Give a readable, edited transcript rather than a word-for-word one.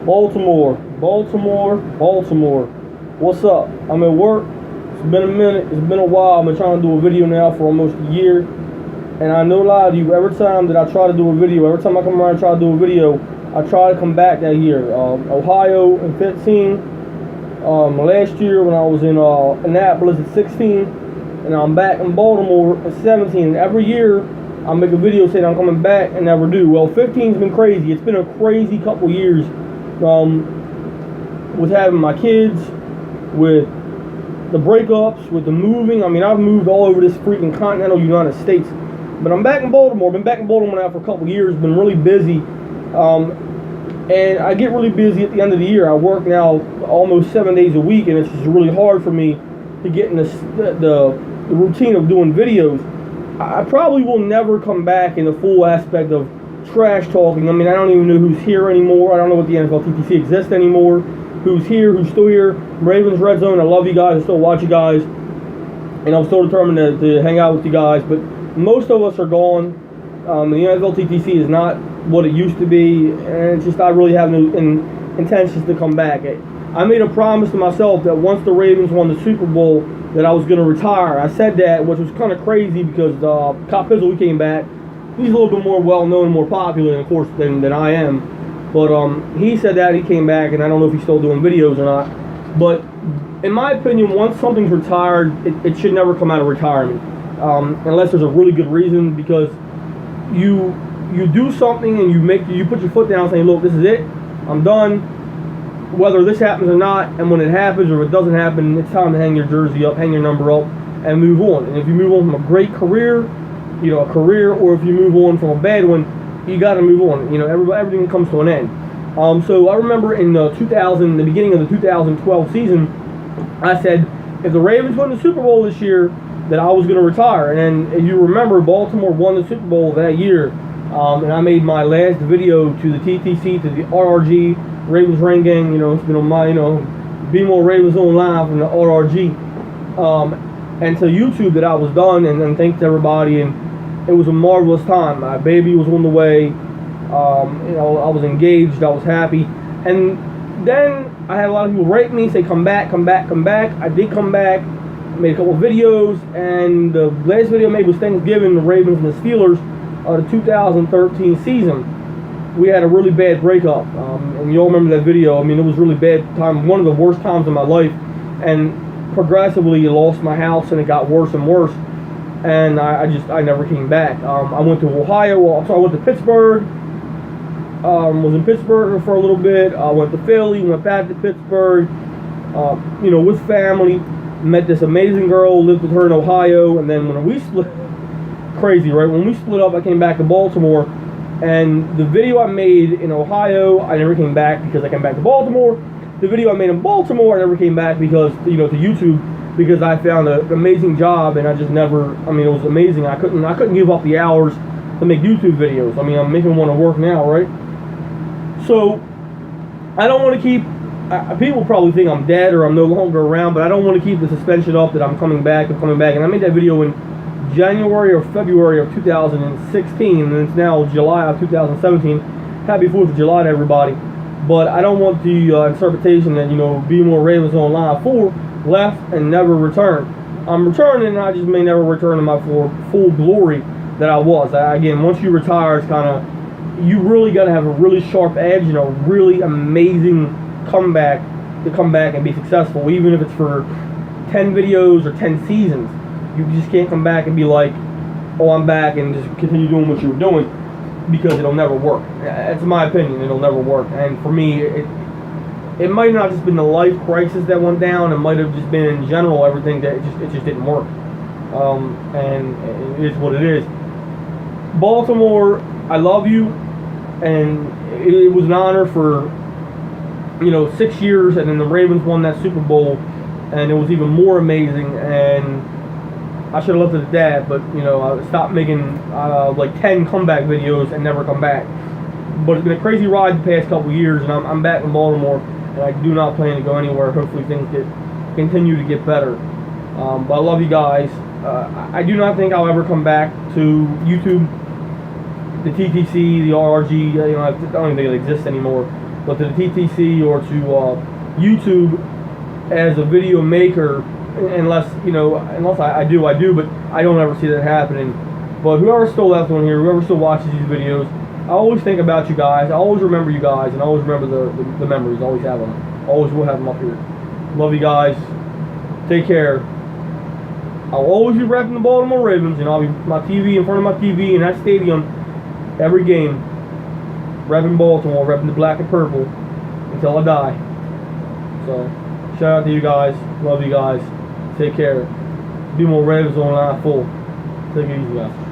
Baltimore, Baltimore, Baltimore. What's up? I'm at work. It's been a minute. It's been a while. I've been trying to do a video now for almost a year. And I know a lot of you, every time that I try to do a video, every time I come around and try to do a video, I try to come back that year. Ohio in 15. Last year when I was in Annapolis at 16. And I'm back in Baltimore at 17. And every year I make a video saying I'm coming back and never do. Well, 15's been crazy. It's been a crazy couple years. With having my kids, with the breakups, with the moving. I mean, I've moved all over this freaking continental United States. But I'm back in Baltimore. Been back in Baltimore now for a couple years. Been really busy. And I get really busy at the end of the year. I work now almost 7 days a week, and it's just really hard for me to get in the routine of doing videos. I probably will never come back in the full aspect of trash talking. I mean, I don't even know who's here anymore. I don't know what the NFL TTC exists anymore. Who's here, who's still here. Ravens Red Zone, I love you guys. I still watch you guys. And I'm still determined to hang out with you guys. But most of us are gone. The NFL TTC is not what it used to be. And it's just I really have no intentions to come back. I made a promise to myself that once the Ravens won the Super Bowl that I was going to retire. I said that, which was kind of crazy because Cop Pizzle, he came back. He's a little bit more well-known and more popular, of course, than I am. But he said that, he came back, and I don't know if he's still doing videos or not. But in my opinion, once something's retired, it should never come out of retirement. Unless there's a really good reason, because you do something and you put your foot down saying, look, this is it, I'm done. Whether this happens or not, and when it happens or it doesn't happen, it's time to hang your jersey up, hang your number up, and move on. And if you move on from a great career, a career, or if you move on from a bad one, you got to move on. Everything comes to an end. So I remember in the beginning of the 2012 season, I said if the Ravens win the Super Bowl this year, that I was going to retire. And then, if you remember, Baltimore won the Super Bowl that year, and I made my last video to the TTC, to the RRG, Ravens Rain Gang. It's been on my, Be More Ravens Online from the RRG, and to YouTube that I was done, and thanks to everybody. And it was a marvelous time. My baby was on the way. I was engaged. I was happy. And then I had a lot of people rate me, say, come back, come back, come back. I did come back. Made a couple of videos. And the last video I made was Thanksgiving, the Ravens and the Steelers, the 2013 season. We had a really bad breakup. And you all remember that video. I mean, it was really bad time. One of the worst times in my life. And progressively, I lost my house, and it got worse and worse. And I never came back. I went to Ohio, so I went to Pittsburgh, was in Pittsburgh for a little bit. I went to Philly, went back to Pittsburgh, with family. Met this amazing girl, lived with her in Ohio, and then when we split, crazy, right? When we split up, I came back to Baltimore, and the video I made in Ohio, I never came back because I came back to Baltimore. The video I made in Baltimore, I never came back because, to YouTube, because I found an amazing job, and I just never, it was amazing. I couldn't give up the hours to make YouTube videos. I'm making one to work now, right? So, I don't want to keep, people probably think I'm dead or I'm no longer around, but I don't want to keep the suspension up that I'm coming back. And I made that video in January or February of 2016, and it's now July of 2017. Happy 4th of July to everybody. But I don't want the interpretation that, Be More Ravens Online 4 left and never returned. I'm returning, and I just may never return to my full glory that I was. Again, once you retire, it's kind of, you really got to have a really sharp edge and a really amazing comeback to come back and be successful, even if it's for 10 videos or 10 seasons. You just can't come back and be like, oh, I'm back, and just continue doing what you were doing, because it'll never work. That's my opinion. It'll never work. And for me, it might not just been the life crisis that went down. It might have just been in general everything that it just didn't work. And it is what it is. Baltimore, I love you, and it was an honor for 6 years, and then the Ravens won that Super Bowl, and it was even more amazing. And I should have left it at that, but I stopped making like 10 comeback videos and never come back. But it's been a crazy ride the past couple years, and I'm back in Baltimore, and I do not plan to go anywhere. Hopefully things continue to get better. But I love you guys. I do not think I'll ever come back to YouTube, the TTC, the RRG. I don't even think it exists anymore. but to the TTC or to YouTube as a video maker, unless I do, but I don't ever see that happening. But whoever's still left on here, whoever still watches these videos, I always think about you guys. I always remember you guys, and I always remember the memories. I always have them. Always will have them up here. Love you guys. Take care. I'll always be repping the Baltimore Ravens, and I'll be my TV in front of my TV in that stadium every game, repping Baltimore, repping the black and purple until I die. So, shout out to you guys. Love you guys. Take care. Be more Ravens on line full. Take it easy, guys.